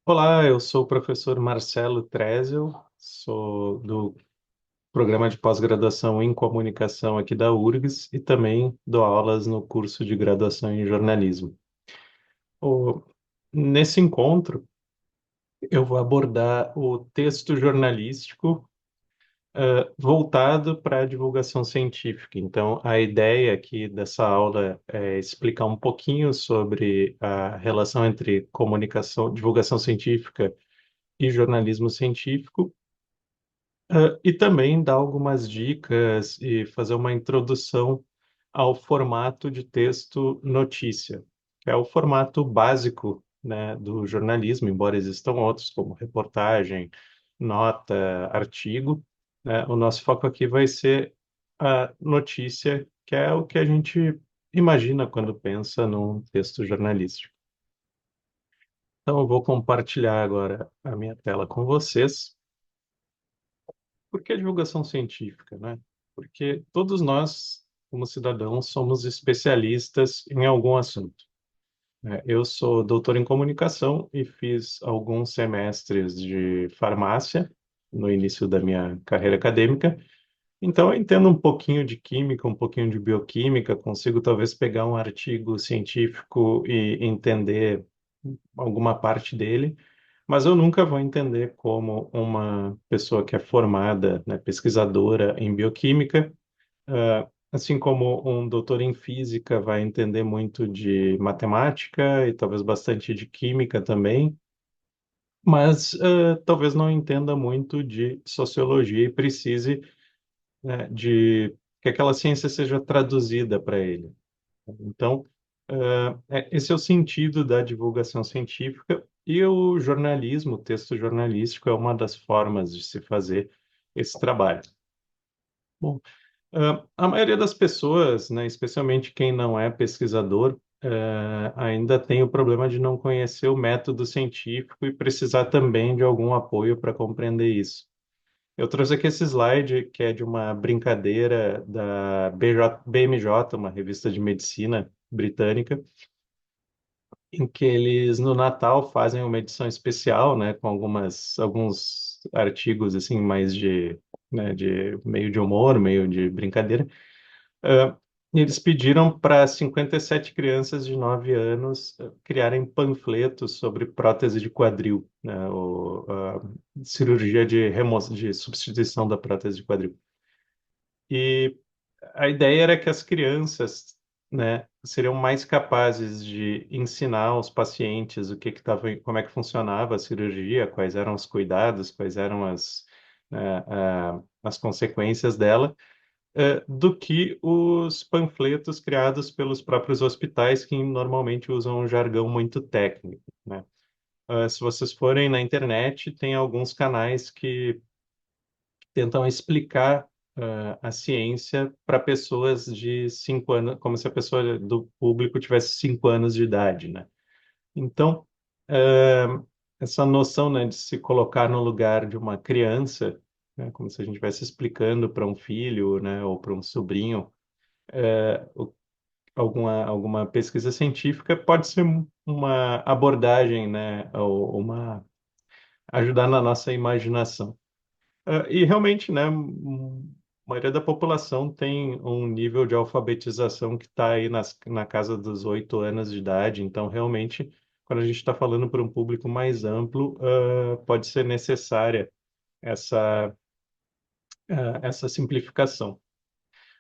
Olá, eu sou o professor Marcelo Trezel, sou do programa de pós-graduação em comunicação aqui da URGS e também dou aulas no curso de graduação em jornalismo. O- Nesse encontro, eu vou abordar o texto jornalístico voltado para a divulgação científica. Então, a ideia aqui dessa aula é explicar um pouquinho sobre a relação entre comunicação, divulgação científica e jornalismo científico. E também dar algumas dicas e fazer uma introdução ao formato de texto notícia, que é o formato básico, né, do jornalismo, embora existam outros, como reportagem, nota, artigo, né? O nosso foco aqui vai ser a notícia, que é o que a gente imagina quando pensa num texto jornalístico. Então, eu vou compartilhar agora a minha tela com vocês. Por que a divulgação científica, né? Porque todos nós, como cidadãos, somos especialistas em algum assunto, né? Eu sou doutor em comunicação e fiz alguns semestres de farmácia no início da minha carreira acadêmica. Então, eu entendo um pouquinho de química, um pouquinho de bioquímica, consigo talvez pegar um artigo científico e entender alguma parte dele, mas eu nunca vou entender como uma pessoa que é formada, né, pesquisadora em bioquímica, assim como um doutor em física vai entender muito de matemática e talvez bastante de química também, mas talvez não entenda muito de sociologia e precise, né, de que aquela ciência seja traduzida para ele. Então, esse é o sentido da divulgação científica e o jornalismo, o texto jornalístico, é uma das formas de se fazer esse trabalho. Bom, a maioria das pessoas, né, especialmente quem não é pesquisador, ainda tem o problema de não conhecer o método científico e precisar também de algum apoio para compreender isso. Eu trouxe aqui esse slide que é de uma brincadeira da BMJ, uma revista de medicina britânica, em que eles no Natal fazem uma edição especial, né, com alguns artigos assim mais de, né, de meio de humor, meio de brincadeira. Ah, e eles pediram para 57 crianças de 9 anos criarem panfletos sobre prótese de quadril, né, cirurgia de substituição da prótese de quadril. E a ideia era que as crianças, né, seriam mais capazes de ensinar aos pacientes o que que tava, como é que funcionava a cirurgia, quais eram os cuidados, quais eram as consequências dela, do que os panfletos criados pelos próprios hospitais, que normalmente usam um jargão muito técnico, né? Se vocês forem na internet, tem alguns canais que tentam explicar a ciência para pessoas de 5 anos, como se a pessoa do público tivesse 5 anos de idade, né? Então, essa noção, né, de se colocar no lugar de uma criança, né, como se a gente estivesse explicando para um filho, né, ou para um sobrinho, alguma pesquisa científica, pode ser uma abordagem, né, ou uma ajudar na nossa imaginação. E realmente, né, a maioria da população tem um nível de alfabetização que está aí na casa dos 8 anos de idade. Então, realmente, quando a gente está falando para um público mais amplo, pode ser necessária essa, essa simplificação.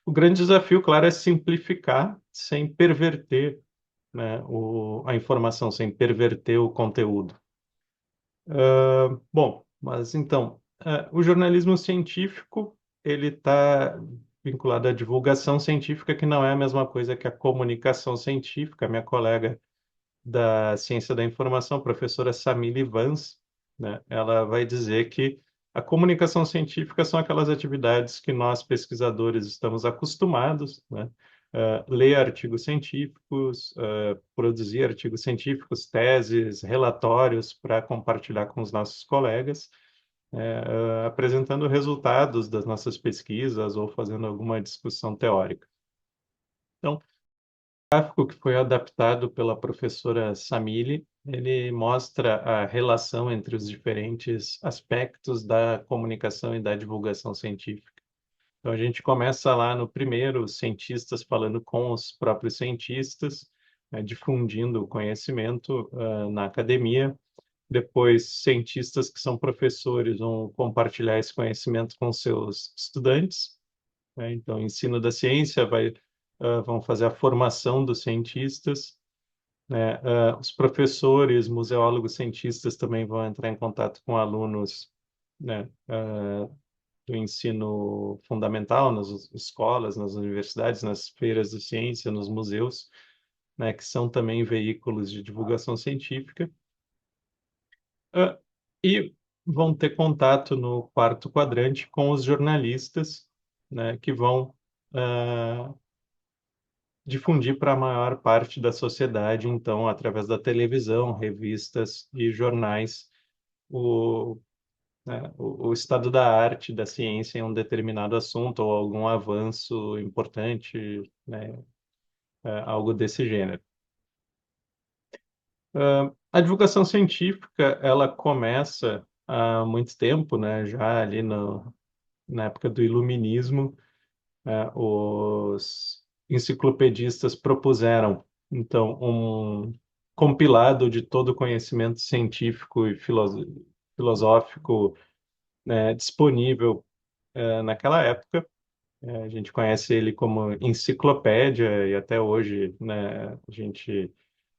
O grande desafio, claro, é simplificar sem perverter, né, a informação, sem perverter o conteúdo. Bom, mas então, o jornalismo científico, ele está vinculado à divulgação científica, que não é a mesma coisa que a comunicação científica. Minha colega da Ciência da Informação, professora Samile Vance, né, ela vai dizer que a comunicação científica são aquelas atividades que nós, pesquisadores, estamos acostumados, né? Ler artigos científicos, produzir artigos científicos, teses, relatórios para compartilhar com os nossos colegas, apresentando resultados das nossas pesquisas ou fazendo alguma discussão teórica. Então, gráfico que foi adaptado pela professora Samile. ele mostra a relação entre os diferentes aspectos da comunicação e da divulgação científica. Então, a gente começa lá no primeiro, os cientistas falando com os próprios cientistas, difundindo o conhecimento, na academia. Depois, cientistas que são professores vão compartilhar esse conhecimento com seus estudantes, né? Então, ensino da ciência vão fazer a formação dos cientistas, né? Os professores, museólogos, cientistas também vão entrar em contato com alunos, né, do ensino fundamental, nas escolas, nas universidades, nas feiras de ciência, nos museus, né, que são também veículos de divulgação científica. Ah, e vão ter contato no quarto quadrante com os jornalistas, né, que vão difundir para a maior parte da sociedade, então, através da televisão, revistas e jornais, o, o estado da arte, da ciência em um determinado assunto ou algum avanço importante, né, algo desse gênero. A divulgação científica, ela começa há muito tempo, né, já ali na época do Iluminismo, os enciclopedistas propuseram, então, um compilado de todo o conhecimento científico e filosófico, né, disponível, naquela época. A gente conhece ele como enciclopédia e até hoje, né, a gente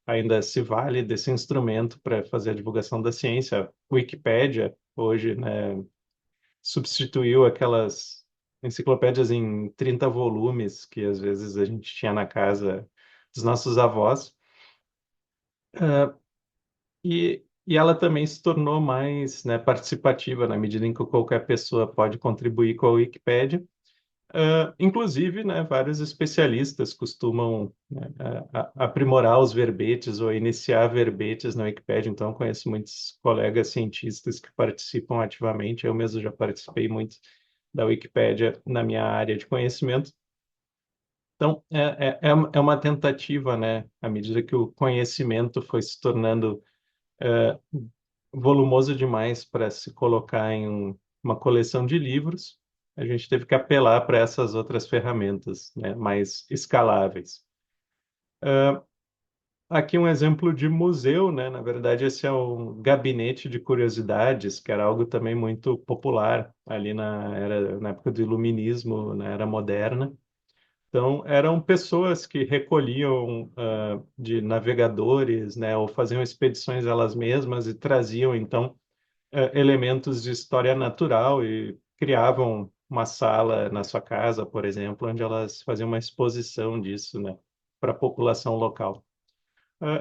ainda se vale desse instrumento para fazer a divulgação da ciência. Wikipédia, hoje, né, substituiu aquelas enciclopédias em 30 volumes que às vezes a gente tinha na casa dos nossos avós. E ela também se tornou mais, né, participativa na medida em que qualquer pessoa pode contribuir com a Wikipédia. Inclusive, né, vários especialistas costumam, né, aprimorar os verbetes ou iniciar verbetes na Wikipédia. Então, eu conheço muitos colegas cientistas que participam ativamente. Eu mesmo já participei muito da Wikipédia na minha área de conhecimento. Então, é uma tentativa, né, à medida que o conhecimento foi se tornando volumoso demais para se colocar em uma coleção de livros, a gente teve que apelar para essas outras ferramentas, né, mais escaláveis. Aqui um exemplo de museu, né? Na verdade, esse é um gabinete de curiosidades, que era algo também muito popular ali na época do Iluminismo, na Era Moderna. Então, eram pessoas que recolhiam de navegadores, né, ou faziam expedições elas mesmas e traziam, então, elementos de história natural e criavam uma sala na sua casa, por exemplo, onde elas faziam uma exposição disso, né, para a população local.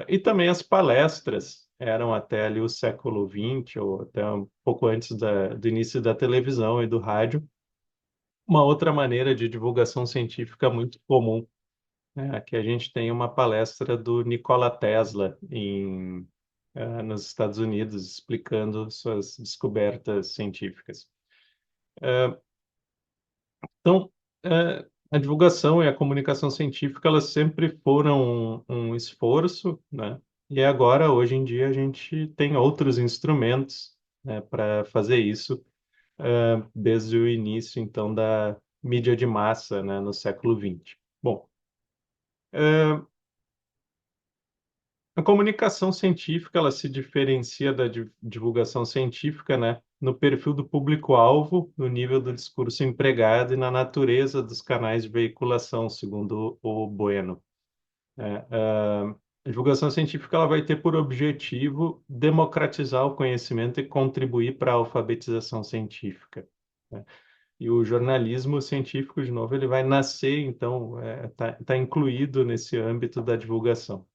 E também as palestras eram até ali o século XX, ou até um pouco antes do início da televisão e do rádio, uma outra maneira de divulgação científica muito comum. Aqui a gente tem uma palestra do Nikola Tesla nos Estados Unidos, explicando suas descobertas científicas. Então, a divulgação e a comunicação científica, elas sempre foram um esforço, né? E agora, hoje em dia, a gente tem outros instrumentos, né, para fazer isso, desde o início, então, da mídia de massa, né, no século XX. Bom, a comunicação científica, ela se diferencia da divulgação científica, né, no perfil do público-alvo, no nível do discurso empregado e na natureza dos canais de veiculação, segundo o Bueno. A divulgação científica ela vai ter por objetivo democratizar o conhecimento e contribuir para a alfabetização científica, né? E o jornalismo científico, de novo, ele vai nascer, então, tá incluído nesse âmbito da divulgação.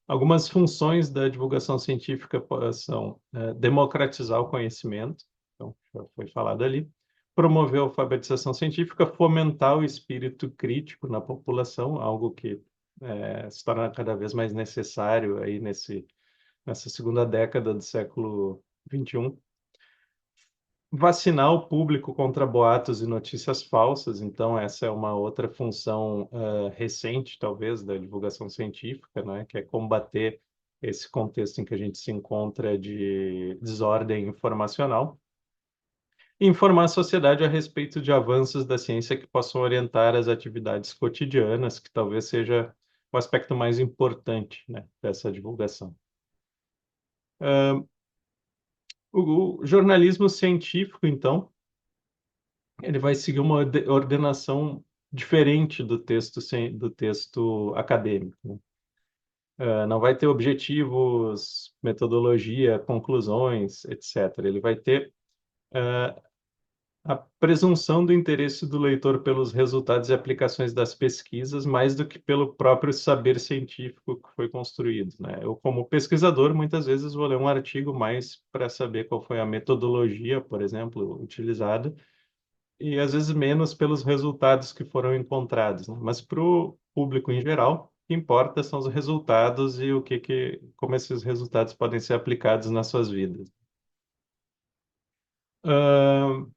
Algumas funções da divulgação científica são democratizar o conhecimento, então já foi falado ali, promover a alfabetização científica, fomentar o espírito crítico na população, algo que se torna cada vez mais necessário aí nessa segunda década do século XXI. Vacinar o público contra boatos e notícias falsas, então essa é uma outra função recente, talvez, da divulgação científica, né, que é combater esse contexto em que a gente se encontra de desordem informacional, e informar a sociedade a respeito de avanços da ciência que possam orientar as atividades cotidianas, que talvez seja o aspecto mais importante, né, dessa divulgação. O jornalismo científico, então, ele vai seguir uma ordenação diferente do texto, do texto acadêmico, né? Não vai ter objetivos, metodologia, conclusões, etc. Ele vai ter a presunção do interesse do leitor pelos resultados e aplicações das pesquisas, mais do que pelo próprio saber científico que foi construído, né? Eu, como pesquisador, muitas vezes vou ler um artigo mais para saber qual foi a metodologia, por exemplo, utilizada, e às vezes menos pelos resultados que foram encontrados, né? Mas para o público em geral, o que importa são os resultados e como esses resultados podem ser aplicados nas suas vidas. Ahn,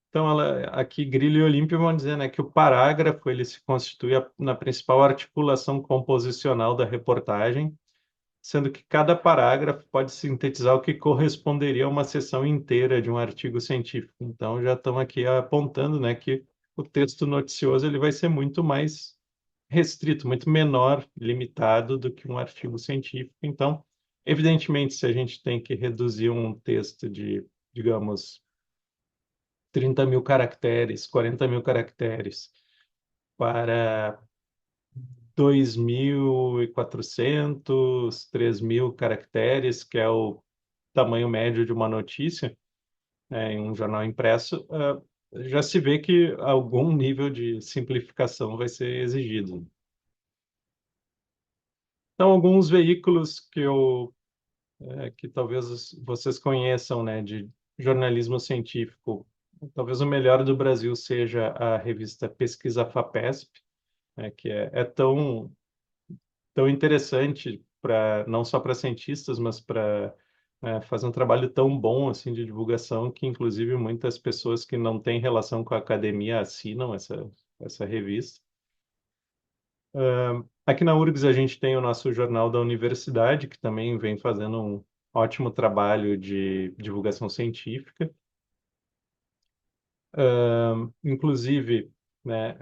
então, aqui Grillo e Olímpio vão dizer, né, que o parágrafo ele se constitui na principal articulação composicional da reportagem, sendo que cada parágrafo pode sintetizar o que corresponderia a uma seção inteira de um artigo científico. Então, já estão aqui apontando, né, que o texto noticioso ele vai ser muito mais restrito, muito menor, limitado do que um artigo científico. Então, evidentemente, se a gente tem que reduzir um texto de, digamos, 30.000 caracteres, 40.000 caracteres, para 2.400, 3.000 caracteres, que é o tamanho médio de uma notícia, né, em um jornal impresso, já se vê que algum nível de simplificação vai ser exigido. Então, alguns veículos que talvez vocês conheçam, né, de jornalismo científico, talvez o melhor do Brasil seja a revista Pesquisa FAPESP, né, que é tão interessante para não só para cientistas, mas para fazer um trabalho tão bom assim de divulgação que inclusive muitas pessoas que não têm relação com a academia assinam essa revista. Aqui na URGS a gente tem o nosso jornal da universidade, que também vem fazendo um ótimo trabalho de divulgação científica. Inclusive, né,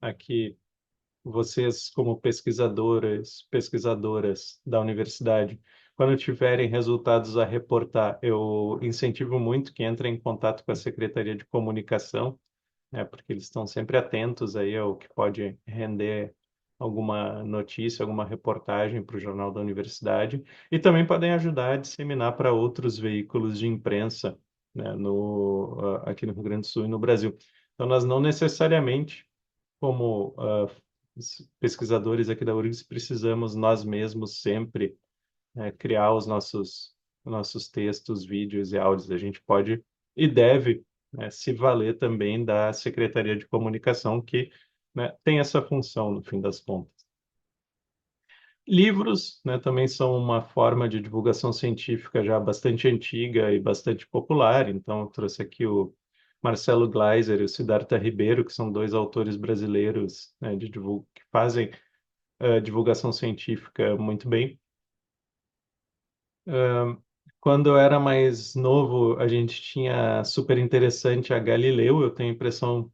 aqui vocês como pesquisadoras da universidade, quando tiverem resultados a reportar, eu incentivo muito que entrem em contato com a Secretaria de Comunicação, né, porque eles estão sempre atentos aí ao que pode render alguma notícia, alguma reportagem para o Jornal da Universidade, e também podem ajudar a disseminar para outros veículos de imprensa, né, aqui no Rio Grande do Sul e no Brasil. Então, nós não necessariamente como pesquisadores aqui da URGS, precisamos nós mesmos sempre criar nossos textos, vídeos e áudios. A gente pode e deve, né, se valer também da Secretaria de Comunicação, que, né, tem essa função, no fim das contas. Livros, né, também são uma forma de divulgação científica já bastante antiga e bastante popular. Então, eu trouxe aqui o Marcelo Gleiser e o Siddhartha Ribeiro, que são dois autores brasileiros, né, que fazem divulgação científica muito bem. Quando eu era mais novo, a gente tinha super interessante a Galileu. Eu tenho a impressão,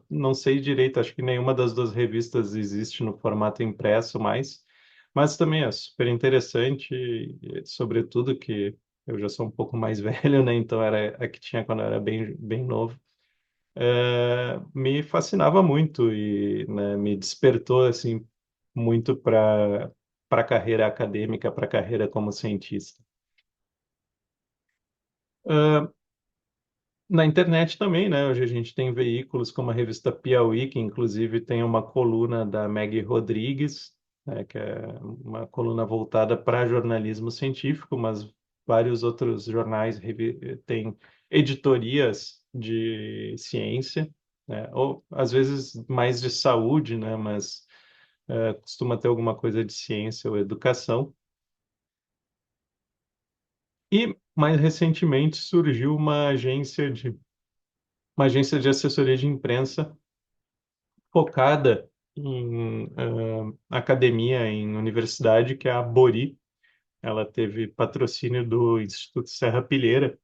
não sei direito, acho que nenhuma das duas revistas existe no formato impresso mais, mas também é super interessante, e, sobretudo que eu já sou um pouco mais velho, né? Então era a que tinha quando eu era bem, bem novo. Me fascinava muito e, né, me despertou assim muito para a carreira acadêmica, para a carreira como cientista. Na internet também, né? Hoje a gente tem veículos como a revista Piauí, que inclusive tem uma coluna da Meg Rodrigues, né, que é uma coluna voltada para jornalismo científico, mas vários outros jornais têm editorias de ciência, né? Ou às vezes mais de saúde, né? Mas costuma ter alguma coisa de ciência ou educação. E mais recentemente surgiu uma agência de assessoria de imprensa focada em academia, em universidade, que é a Bori. Ela teve patrocínio do Instituto Serra Pilheira.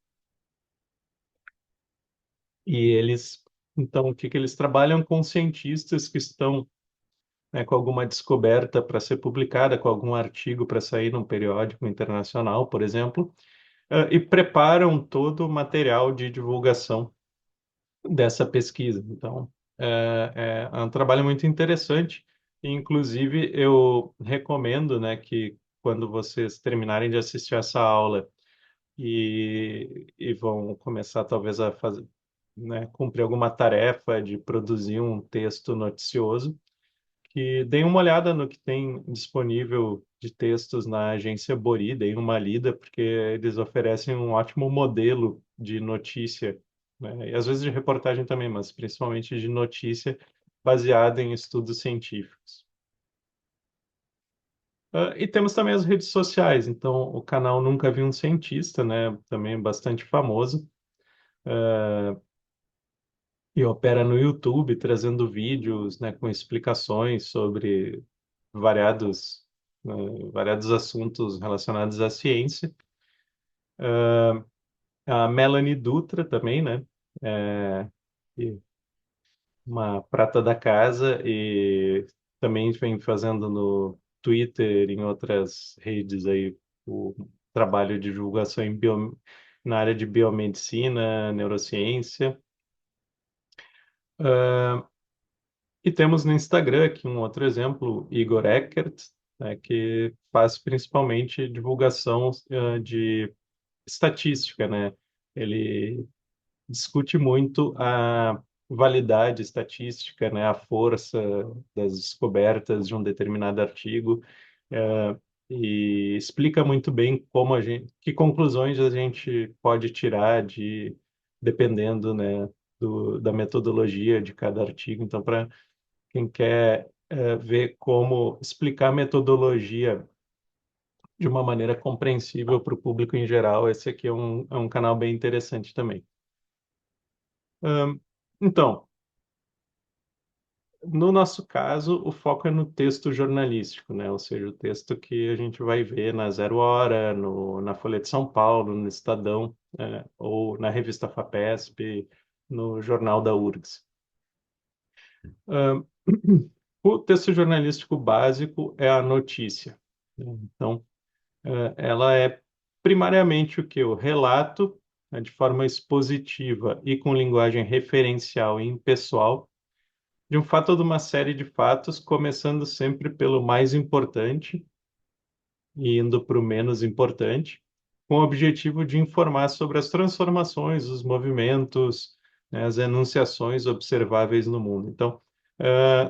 E eles, então, o que que eles trabalham com cientistas que estão, né, com alguma descoberta para ser publicada, com algum artigo para sair num periódico internacional, por exemplo, e preparam todo o material de divulgação dessa pesquisa. Então, é um trabalho muito interessante. Inclusive, eu recomendo, né, que quando vocês terminarem de assistir essa aula e vão começar talvez a fazer, né, cumprir alguma tarefa de produzir um texto noticioso, que deem uma olhada no que tem disponível de textos na agência Bori, deem uma lida, porque eles oferecem um ótimo modelo de notícia, né? E às vezes de reportagem também, mas principalmente de notícia baseada em estudos científicos. E temos também as redes sociais, então o canal Nunca Vi um Cientista, né, também é bastante famoso, e opera no YouTube, trazendo vídeos, né, com explicações sobre variados, né, variados assuntos relacionados à ciência. A Melanie Dutra também, né? É, e uma prata da casa e também vem fazendo no Twitter, em outras redes aí, o trabalho de divulgação na área de biomedicina, neurociência. E temos no Instagram aqui um outro exemplo, Igor Eckert, né, que faz principalmente divulgação de estatística, né? Ele discute muito a validade estatística, né? A força das descobertas de um determinado artigo, e explica muito bem como a gente, que conclusões a gente pode tirar dependendo, né, da metodologia de cada artigo. Então, para quem quer ver como explicar a metodologia de uma maneira compreensível para o público em geral, esse aqui é um canal bem interessante também. Então, no nosso caso, o foco é no texto jornalístico, né? Ou seja, o texto que a gente vai ver na Zero Hora, na Folha de São Paulo, no Estadão, ou na revista FAPESP, no Jornal da URGS. O texto jornalístico básico é a notícia, né? Então, ela é primariamente o que? O relato, né, de forma expositiva e com linguagem referencial e impessoal, de um fato ou de uma série de fatos, começando sempre pelo mais importante e indo para o menos importante, com o objetivo de informar sobre as transformações, os movimentos, né, as enunciações observáveis no mundo. Então,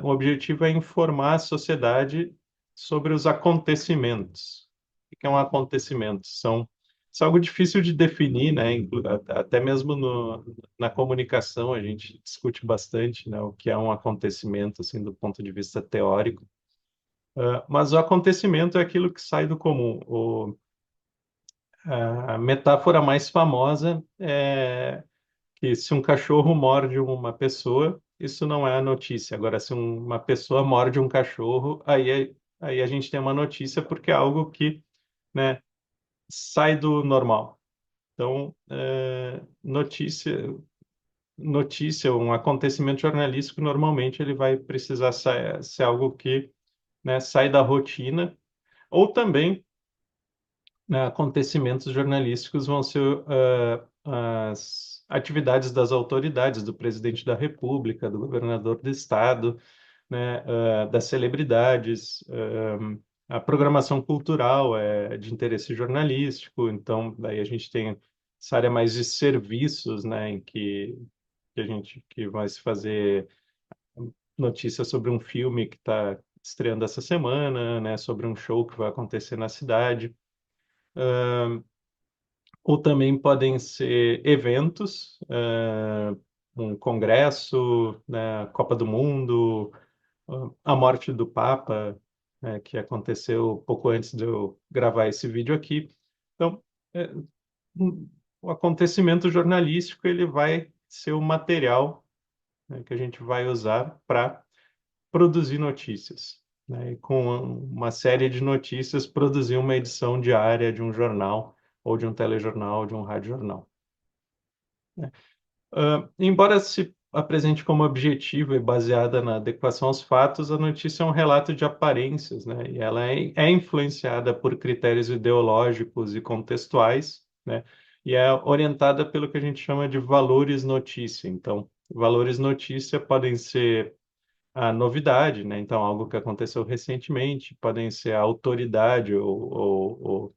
o objetivo é informar a sociedade sobre os acontecimentos. O que é um acontecimento? Isso é algo difícil de definir, né? Até mesmo na comunicação a gente discute bastante, né, o que é um acontecimento, assim, do ponto de vista teórico. Mas o acontecimento é aquilo que sai do comum. A metáfora mais famosa é que se um cachorro morde uma pessoa, isso não é a notícia. Agora, se uma pessoa morde um cachorro, aí a gente tem uma notícia porque é algo que, né, sai do normal. Então, notícia, um acontecimento jornalístico, normalmente ele vai precisar ser algo que, né, sai da rotina, ou também, né, acontecimentos jornalísticos vão ser as atividades das autoridades, do presidente da República, do governador do estado, né, das celebridades. A programação cultural é de interesse jornalístico, então daí a gente tem essa área mais de serviços, né, em que vai se fazer notícia sobre um filme que está estreando essa semana, né, sobre um show que vai acontecer na cidade. Ou também podem ser eventos, um congresso, né, Copa do Mundo, a morte do Papa, né, que aconteceu pouco antes de eu gravar esse vídeo aqui. Então, é, o acontecimento jornalístico ele vai ser o material, né, que a gente vai usar para produzir notícias, né? E com uma série de notícias, produzir uma edição diária de um jornal, ou de um telejornal, ou de um radiojornal, né? Embora se apresente como objetiva e baseada na adequação aos fatos, a notícia é um relato de aparências, né? E ela é influenciada por critérios ideológicos e contextuais, né? E é orientada pelo que a gente chama de valores notícia. Então, valores notícia podem ser a novidade, né? Então, algo que aconteceu recentemente, podem ser a autoridade ou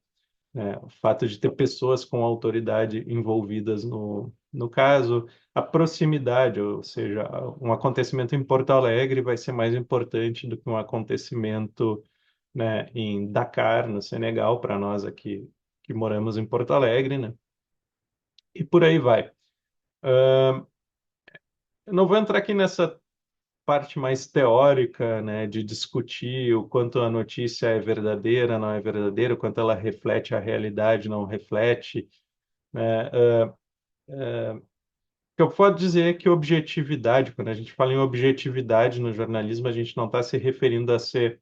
o fato de ter pessoas com autoridade envolvidas no caso, a proximidade, ou seja, um acontecimento em Porto Alegre vai ser mais importante do que um acontecimento, né, em Dakar, no Senegal, para nós aqui que moramos em Porto Alegre, né? E por aí vai. Eu não vou entrar aqui nessa parte mais teórica, né, de discutir o quanto a notícia é verdadeira, não é verdadeira, o quanto ela reflete a realidade, não reflete, né? O que eu posso dizer é que objetividade, quando a gente fala em objetividade no jornalismo, a gente não está se referindo a ser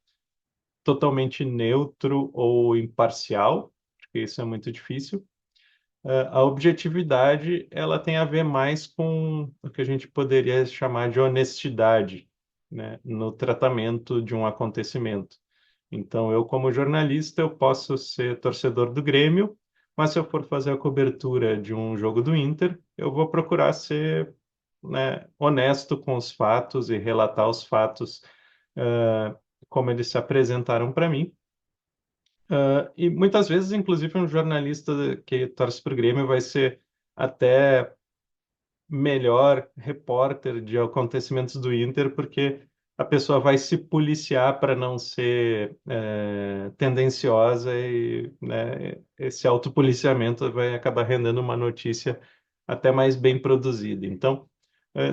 totalmente neutro ou imparcial, porque isso é muito difícil. A objetividade, ela tem a ver mais com o que a gente poderia chamar de honestidade, né, no tratamento de um acontecimento. Então, eu, como jornalista, eu posso ser torcedor do Grêmio, mas se eu for fazer a cobertura de um jogo do Inter, eu vou procurar ser, né, honesto com os fatos e relatar os fatos, eh, como eles se apresentaram para mim. E muitas vezes, inclusive, um jornalista que torce para o Grêmio vai ser até melhor repórter de acontecimentos do Inter, porque a pessoa vai se policiar para não ser tendenciosa e, né, esse autopoliciamento vai acabar rendendo uma notícia até mais bem produzida. Então,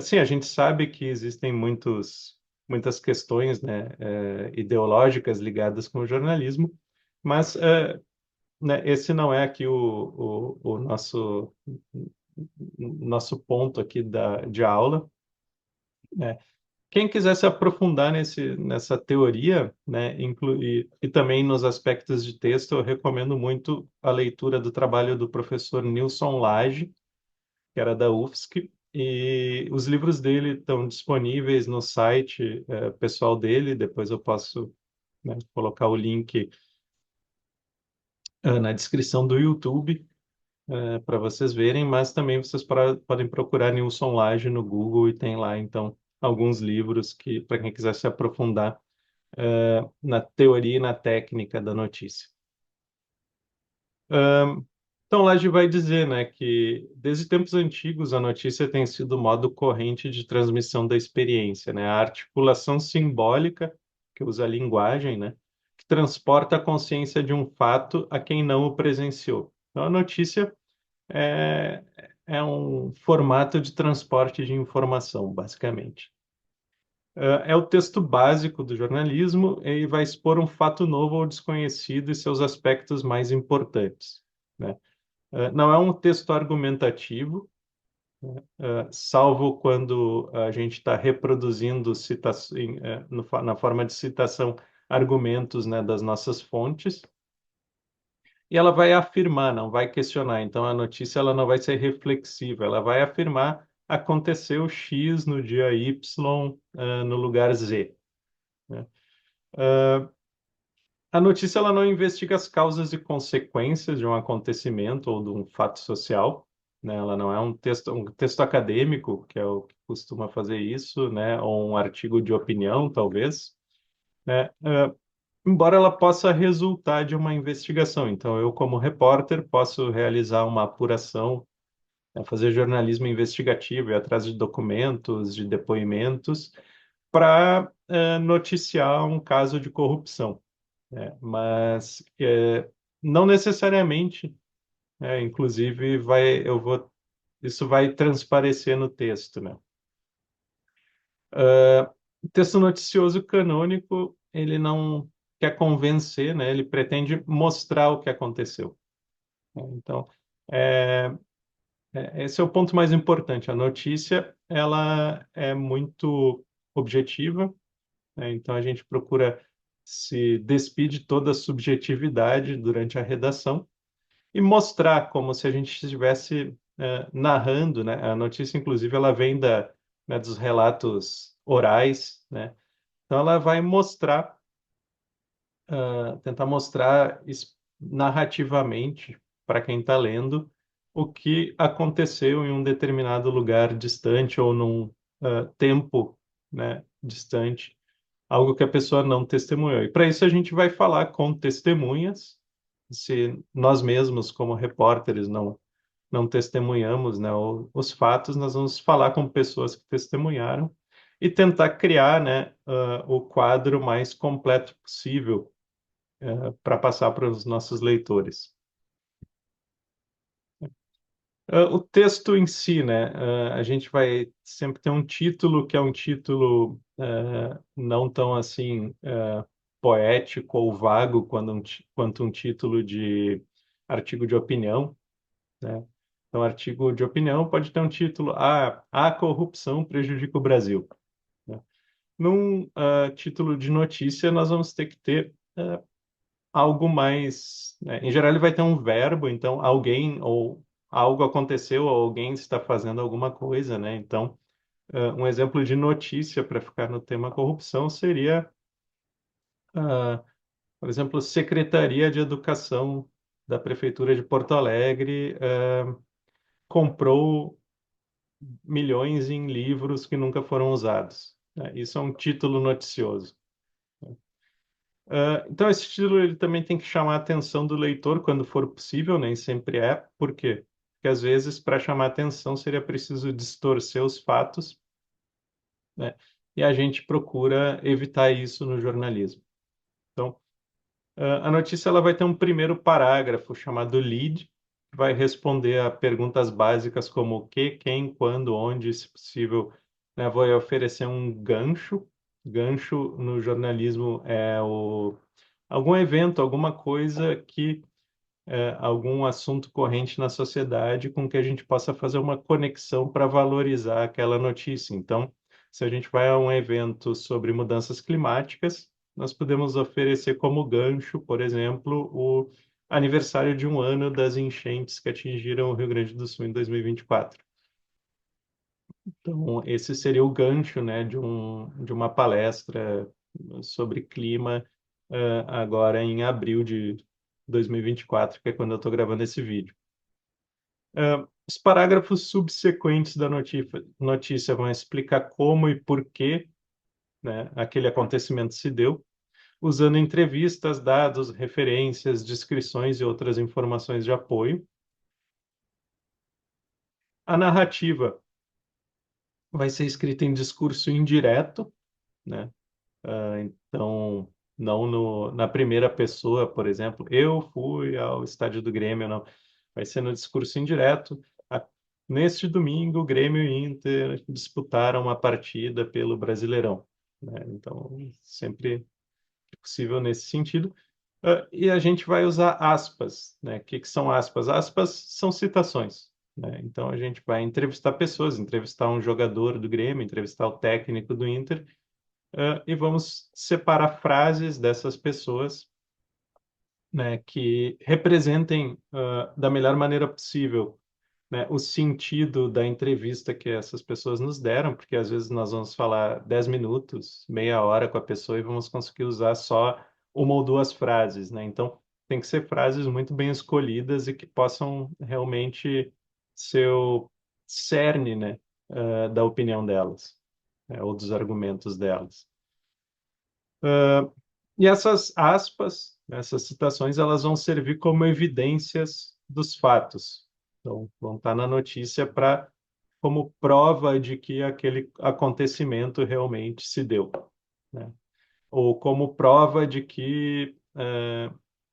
sim, a gente sabe que existem muitas questões, né, ideológicas ligadas com o jornalismo, mas né, esse não é aqui o nosso ponto aqui de aula, né? Quem quiser se aprofundar nessa teoria, né, e também nos aspectos de texto, eu recomendo muito a leitura do trabalho do professor Nilson Lage, que era da UFSC, e os livros dele estão disponíveis no site pessoal dele, depois eu posso, né, colocar o link na descrição do YouTube, para vocês verem, mas também vocês podem procurar Nilson Lage no Google e tem lá, então, alguns livros que, para quem quiser se aprofundar, na teoria e na técnica da notícia. Então, Lage vai dizer, né, que desde tempos antigos a notícia tem sido o modo corrente de transmissão da experiência, né, a articulação simbólica, que usa a linguagem, né, que transporta a consciência de um fato a quem não o presenciou. Então, a notícia é, é um formato de transporte de informação, basicamente. É o texto básico do jornalismo e vai expor um fato novo ou desconhecido e seus aspectos mais importantes, né? Não é um texto argumentativo, salvo quando a gente está reproduzindo na forma de citação argumentos, né, das nossas fontes. E ela vai afirmar, não vai questionar. Então a notícia ela não vai ser reflexiva, ela vai afirmar aconteceu X no dia Y, no lugar Z, né? A notícia ela não investiga as causas e consequências de um acontecimento ou de um fato social, né? Ela não é um texto acadêmico, que é o que costuma fazer isso, né? Ou um artigo de opinião, talvez, né? Embora ela possa resultar de uma investigação. Então, eu, como repórter, posso realizar uma apuração, né, fazer jornalismo investigativo, ir atrás de documentos, de depoimentos, para noticiar um caso de corrupção, né? Mas não necessariamente, inclusive, isso vai transparecer no texto, né? O texto noticioso canônico, ele não quer convencer, né? Ele pretende mostrar o que aconteceu, né? Então, é, esse é o ponto mais importante. A notícia, ela é muito objetiva, né? Então a gente procura se despir de toda a subjetividade durante a redação e mostrar como se a gente estivesse narrando, né? A notícia, inclusive, ela vem né, dos relatos orais, né? Então ela vai mostrar, tentar mostrar narrativamente para quem está lendo o que aconteceu em um determinado lugar distante ou num tempo, né, distante, algo que a pessoa não testemunhou. E para isso a gente vai falar com testemunhas, se nós mesmos, como repórteres, não testemunhamos, né, os fatos, nós vamos falar com pessoas que testemunharam e tentar criar, né, o quadro mais completo possível para passar para os nossos leitores. O texto em si, né? A gente vai sempre ter um título que é um título não tão assim poético ou vago quanto um título de artigo de opinião, né? Então, artigo de opinião pode ter um título: a corrupção prejudica o Brasil, né? Num título de notícia, nós vamos ter que ter algo mais, né? Em geral, ele vai ter um verbo, então alguém ou algo aconteceu, ou alguém está fazendo alguma coisa, né? Então, um exemplo de notícia para ficar no tema corrupção seria, ah, por exemplo, Secretaria de Educação da Prefeitura de Porto Alegre comprou milhões em livros que nunca foram usados, né? Isso é um título noticioso. Então, esse título ele também tem que chamar a atenção do leitor quando for possível, nem sempre é. Por quê? Porque às vezes, para chamar a atenção, seria preciso distorcer os fatos, né? E a gente procura evitar isso no jornalismo. Então, a notícia ela vai ter um primeiro parágrafo chamado lead, que vai responder a perguntas básicas como o que, quem, quando, onde, se possível, né? Vou oferecer um gancho. Gancho no jornalismo é algum evento, alguma coisa que algum assunto corrente na sociedade com que a gente possa fazer uma conexão para valorizar aquela notícia. Então, se a gente vai a um evento sobre mudanças climáticas, nós podemos oferecer como gancho, por exemplo, o aniversário de um ano das enchentes que atingiram o Rio Grande do Sul em 2024. Então, esse seria o gancho, né, de uma palestra sobre clima, agora em abril de 2024, que é quando eu estou gravando esse vídeo. Os parágrafos subsequentes da notícia vão explicar como e por que, né, aquele acontecimento se deu, usando entrevistas, dados, referências, descrições e outras informações de apoio. A narrativa vai ser escrita em discurso indireto, né? Então, não na primeira pessoa, por exemplo, eu fui ao estádio do Grêmio, não. Vai ser no discurso indireto. Ah, Neste domingo, o Grêmio e o Inter disputaram uma partida pelo Brasileirão, né? Então, sempre possível nesse sentido. E a gente vai usar aspas, né? O que que são aspas? Aspas são citações, né? Então, a gente vai entrevistar pessoas, entrevistar um jogador do Grêmio, entrevistar o técnico do Inter, e vamos separar frases dessas pessoas, né, que representem da melhor maneira possível, né, o sentido da entrevista que essas pessoas nos deram, porque às vezes nós vamos falar 10 minutos, meia hora com a pessoa e vamos conseguir usar só uma ou duas frases, né? Então, tem que ser frases muito bem escolhidas e que possam realmente ser o cerne, né, da opinião delas, né, ou dos argumentos delas. E essas aspas, essas citações, elas vão servir como evidências dos fatos. Então, vão estar na notícia para como prova de que aquele acontecimento realmente se deu, né? Ou como prova de que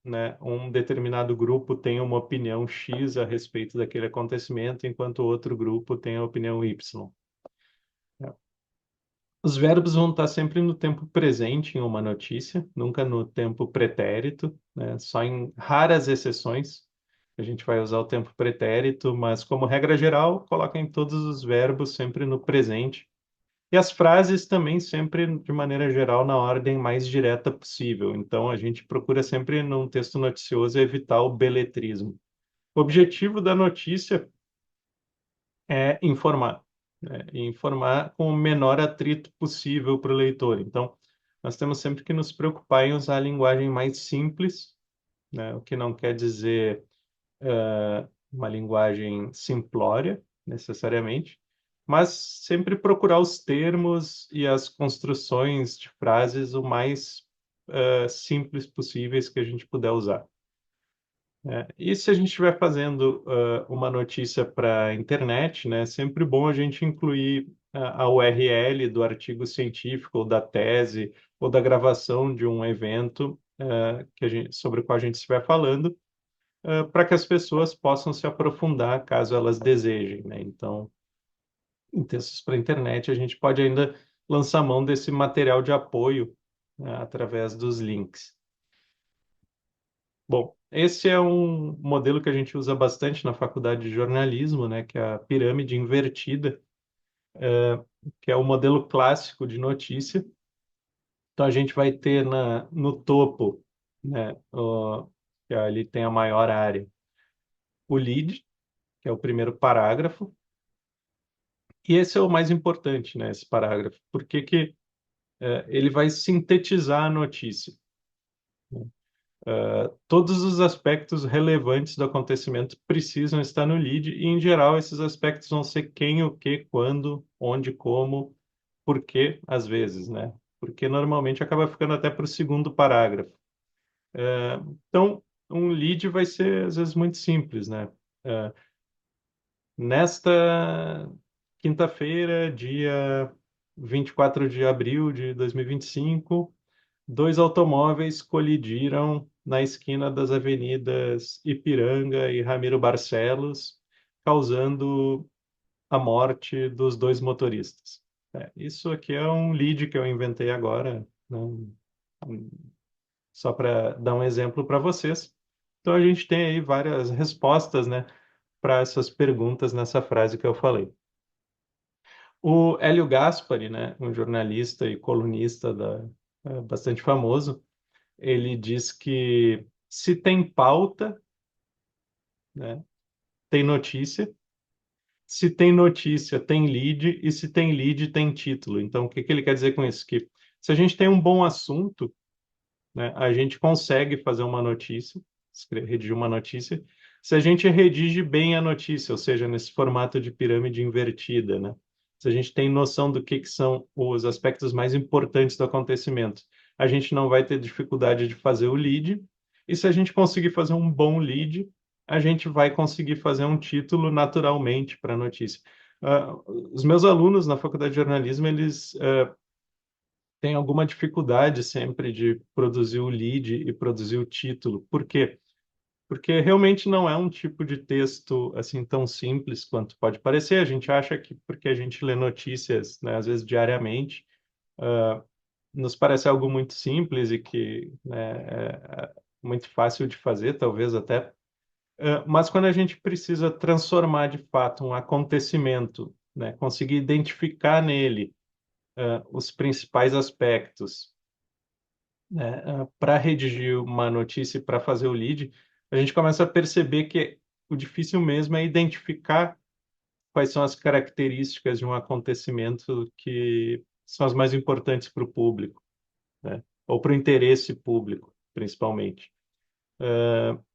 né, um determinado grupo tem uma opinião X a respeito daquele acontecimento, enquanto o outro grupo tem a opinião Y. Os verbos vão estar sempre no tempo presente em uma notícia, nunca no tempo pretérito, né? Só em raras exceções a gente vai usar o tempo pretérito, mas como regra geral, coloca em todos os verbos sempre no presente, E as frases também sempre, de maneira geral, na ordem mais direta possível. Então, a gente procura sempre, num texto noticioso, evitar o beletrismo. O objetivo da notícia é informar, né? E informar com o menor atrito possível para o leitor. Então, nós temos sempre que nos preocupar em usar a linguagem mais simples, né? O que não quer dizer uma linguagem simplória, necessariamente, mas sempre procurar os termos e as construções de frases o mais simples possíveis que a gente puder usar. E se a gente estiver fazendo uma notícia para a internet, né, é sempre bom a gente incluir a URL do artigo científico, ou da tese, ou da gravação de um evento sobre o qual a gente estiver falando, para que as pessoas possam se aprofundar caso elas desejem, né? Então, em textos para a internet, a gente pode ainda lançar mão desse material de apoio, né, através dos links. Bom, esse é um modelo que a gente usa bastante na faculdade de jornalismo, né, que é a pirâmide invertida, que é o modelo clássico de notícia. Então, a gente vai ter no topo, né, que ali tem a maior área, o lead, que é o primeiro parágrafo. E esse é o mais importante, né, esse parágrafo, porque ele vai sintetizar a notícia. Todos os aspectos relevantes do acontecimento precisam estar no lead, e, em geral, esses aspectos vão ser quem, o que, quando, onde, como, por quê, às vezes, né? Porque normalmente acaba ficando até para o segundo parágrafo. Então, um lead vai ser, às vezes, muito simples, né? É, Nesta quinta-feira, dia 24 de abril de 2025, dois automóveis colidiram na esquina das avenidas Ipiranga e Ramiro Barcelos, causando a morte dos dois motoristas. Isso aqui é um lead que eu inventei agora, né? Só para dar um exemplo para vocês. Então a gente tem aí várias respostas, né, para essas perguntas nessa frase que eu falei. O Hélio Gaspari, né, um jornalista e colunista bastante famoso, ele diz que se tem pauta, né, tem notícia. Se tem notícia, tem lead. E se tem lead, tem título. Então, o que que ele quer dizer com isso? Que se a gente tem um bom assunto, né, a gente consegue fazer uma notícia, redigir uma notícia, se a gente redige bem a notícia, ou seja, nesse formato de pirâmide invertida, né? Se a gente tem noção do que são os aspectos mais importantes do acontecimento, a gente não vai ter dificuldade de fazer o lead, e se a gente conseguir fazer um bom lead, a gente vai conseguir fazer um título naturalmente para a notícia. Os meus alunos na faculdade de jornalismo, eles tem alguma dificuldade sempre de produzir o lead e produzir o título. Por quê? Porque realmente não é um tipo de texto assim tão simples quanto pode parecer. A gente acha que porque a gente lê notícias, né, às vezes diariamente, nos parece algo muito simples e que, né, é muito fácil de fazer, talvez até. Mas quando a gente precisa transformar de fato um acontecimento, né, conseguir identificar nele os principais aspectos, né, para redigir uma notícia e para fazer o lead, a gente começa a perceber que o difícil mesmo é identificar quais são as características de um acontecimento que são as mais importantes para o público, né? Ou para o interesse público, principalmente.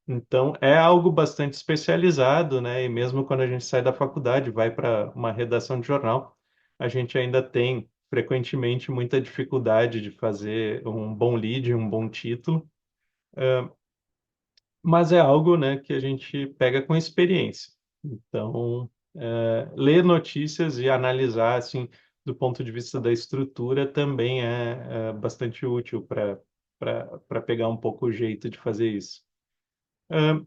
Então, é algo bastante especializado, né? E mesmo quando a gente sai da faculdade, vai para uma redação de jornal, a gente ainda tem frequentemente muita dificuldade de fazer um bom lead, um bom título, mas é algo, né, que a gente pega com experiência. Então, ler notícias e analisar, assim, do ponto de vista da estrutura também é bastante útil para pegar um pouco o jeito de fazer isso.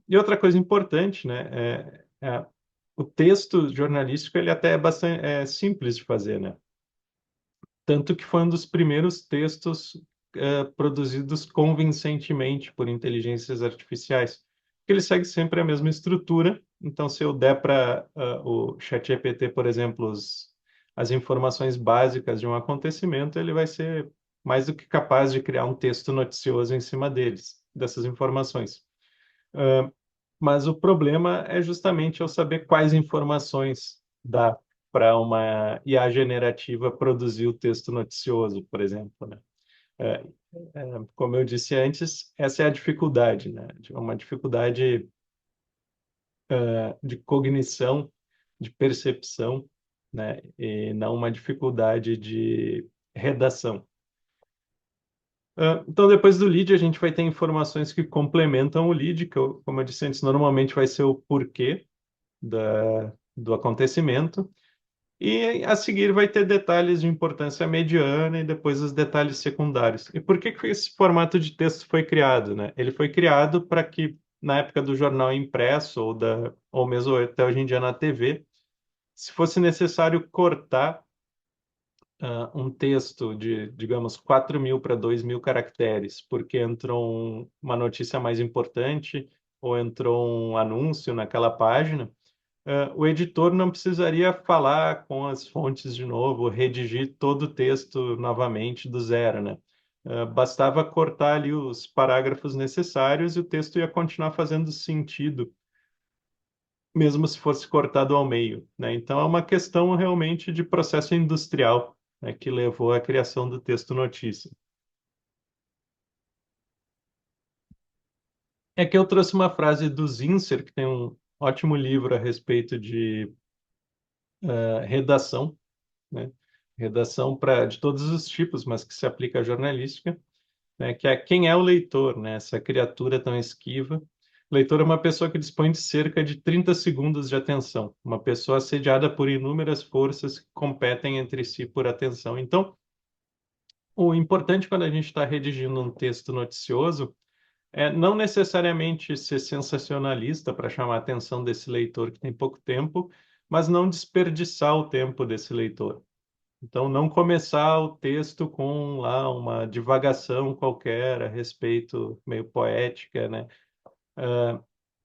E outra coisa importante, né, o texto jornalístico ele até é bastante simples de fazer, né? Tanto que foi um dos primeiros textos produzidos convincentemente por inteligências artificiais. Ele segue sempre a mesma estrutura. Então, se eu der para o ChatGPT, por exemplo, as informações básicas de um acontecimento, ele vai ser mais do que capaz de criar um texto noticioso em cima dessas informações. Mas o problema é justamente eu saber quais informações dá para uma IA generativa produzir o texto noticioso, por exemplo, né? É, Como eu disse antes, essa é a dificuldade, né? Uma dificuldade de cognição, de percepção, né? E não uma dificuldade de redação. Então, depois do lead, a gente vai ter informações que complementam o lead, como eu disse antes, normalmente vai ser o porquê do acontecimento. E a seguir vai ter detalhes de importância mediana e depois os detalhes secundários. E por que que esse formato de texto foi criado, né? Ele foi criado para que, na época do jornal impresso ou mesmo até hoje em dia na TV, se fosse necessário cortar um texto de, digamos, 4.000 para 2.000 caracteres, porque entrou uma notícia mais importante ou entrou um anúncio naquela página, o editor não precisaria falar com as fontes de novo, redigir todo o texto novamente do zero, né? Bastava cortar ali os parágrafos necessários e o texto ia continuar fazendo sentido, mesmo se fosse cortado ao meio, né? Então é uma questão realmente de processo industrial, né, que levou à criação do texto notícia. É que eu trouxe uma frase do Zinsser, que tem um ótimo livro a respeito de redação, né? Redação de todos os tipos, mas que se aplica à jornalística, né? Que é quem é o leitor, né? Essa criatura tão esquiva. O leitor é uma pessoa que dispõe de cerca de 30 segundos de atenção, uma pessoa assediada por inúmeras forças que competem entre si por atenção. Então, o importante quando a gente está redigindo um texto noticioso é não necessariamente ser sensacionalista para chamar a atenção desse leitor que tem pouco tempo, mas não desperdiçar o tempo desse leitor. Então, não começar o texto com lá uma divagação qualquer a respeito, meio poética, né?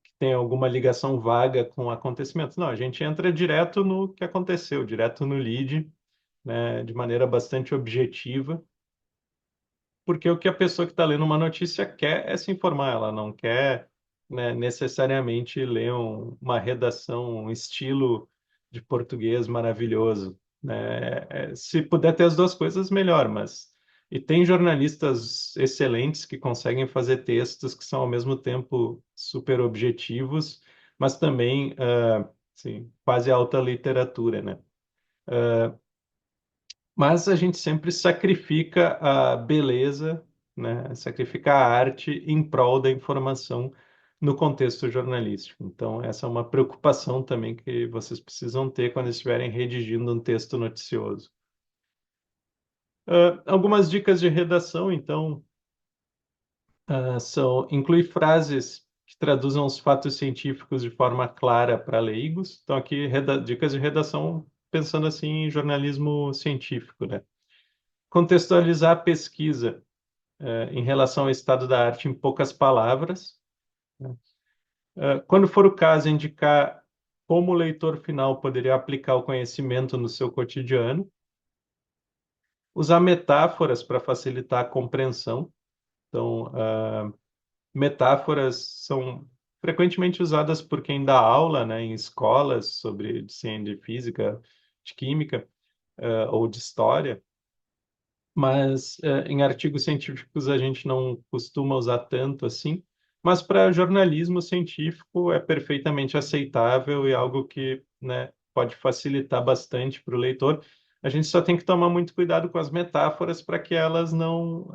Que tem alguma ligação vaga com o acontecimento. Não, a gente entra direto no que aconteceu, direto no lead, né? De maneira bastante objetiva, porque o que a pessoa que está lendo uma notícia quer é se informar, ela não quer, né, necessariamente ler uma redação, um estilo de português maravilhoso, né? Se puder ter as duas coisas, melhor, mas... E tem jornalistas excelentes que conseguem fazer textos que são ao mesmo tempo super objetivos, mas também, assim, quase alta literatura, né? Mas a gente sempre sacrifica a beleza, né? Sacrifica a arte em prol da informação no contexto jornalístico. Então, essa é uma preocupação também que vocês precisam ter quando estiverem redigindo um texto noticioso. Algumas dicas de redação, então, são incluir frases que traduzam os fatos científicos de forma clara para leigos. Então, aqui, dicas de redação pensando assim em jornalismo científico, né? Contextualizar a pesquisa em relação ao estado da arte em poucas palavras, né? Quando for o caso, indicar como o leitor final poderia aplicar o conhecimento no seu cotidiano, usar metáforas para facilitar a compreensão. Então, metáforas são frequentemente usadas por quem dá aula, né, em escolas sobre ciência de física, de química, ou de história, mas em artigos científicos a gente não costuma usar tanto assim, mas para jornalismo científico é perfeitamente aceitável e algo que, né, pode facilitar bastante para o leitor. A gente só tem que tomar muito cuidado com as metáforas para que elas não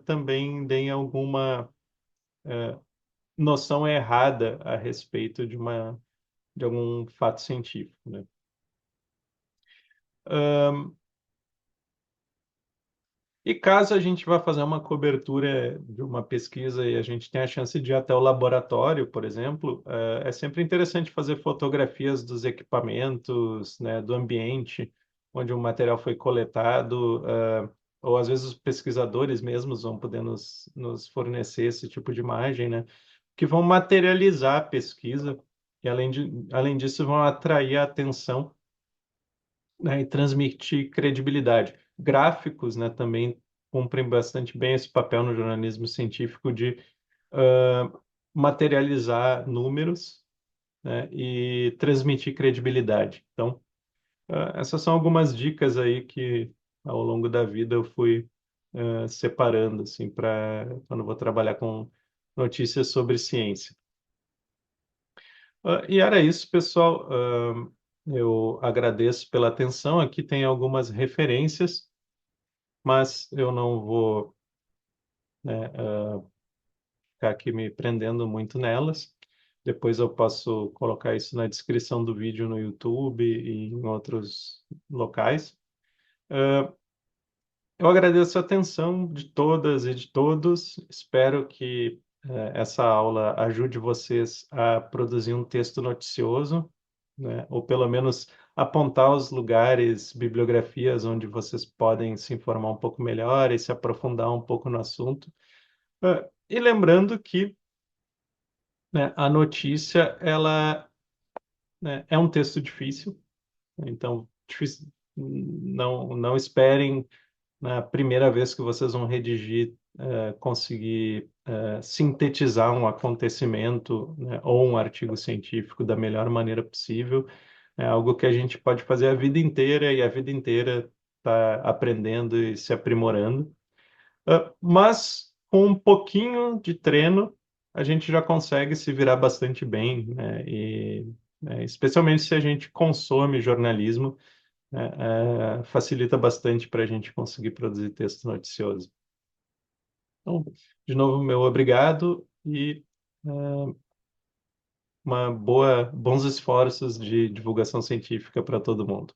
também deem alguma noção errada a respeito de algum fato científico, né? E caso a gente vá fazer uma cobertura de uma pesquisa e a gente tenha a chance de ir até o laboratório, por exemplo, é sempre interessante fazer fotografias dos equipamentos, né, do ambiente onde o material foi coletado, ou às vezes os pesquisadores mesmos vão poder nos fornecer esse tipo de imagem, né, que vão materializar a pesquisa e além disso vão atrair a atenção né, e transmitir credibilidade. Gráficos, né, também cumprem bastante bem esse papel no jornalismo científico de ah, materializar números, né, e transmitir credibilidade. Então, essas são algumas dicas aí que ao longo da vida eu fui separando assim para quando eu vou trabalhar com notícias sobre ciência. E era isso, pessoal. Eu agradeço pela atenção. Aqui tem algumas referências, mas eu não vou, né, ficar aqui me prendendo muito nelas. Depois eu posso colocar isso na descrição do vídeo no YouTube e em outros locais. Eu agradeço a atenção de todas e de todos. Espero que essa aula ajude vocês a produzir um texto noticioso, né? Ou pelo menos apontar os lugares, bibliografias onde vocês podem se informar um pouco melhor e se aprofundar um pouco no assunto. E lembrando que, né, a notícia, ela, né, é um texto difícil, então difícil, não esperem na primeira vez que vocês vão redigir, conseguir sintetizar um acontecimento, né, ou um artigo científico da melhor maneira possível. É algo que a gente pode fazer a vida inteira e a vida inteira está aprendendo e se aprimorando. Mas com um pouquinho de treino, a gente já consegue se virar bastante bem, né? E, especialmente se a gente consome jornalismo, facilita bastante para a gente conseguir produzir texto noticioso. Então, de novo, meu obrigado e bons esforços de divulgação científica para todo mundo.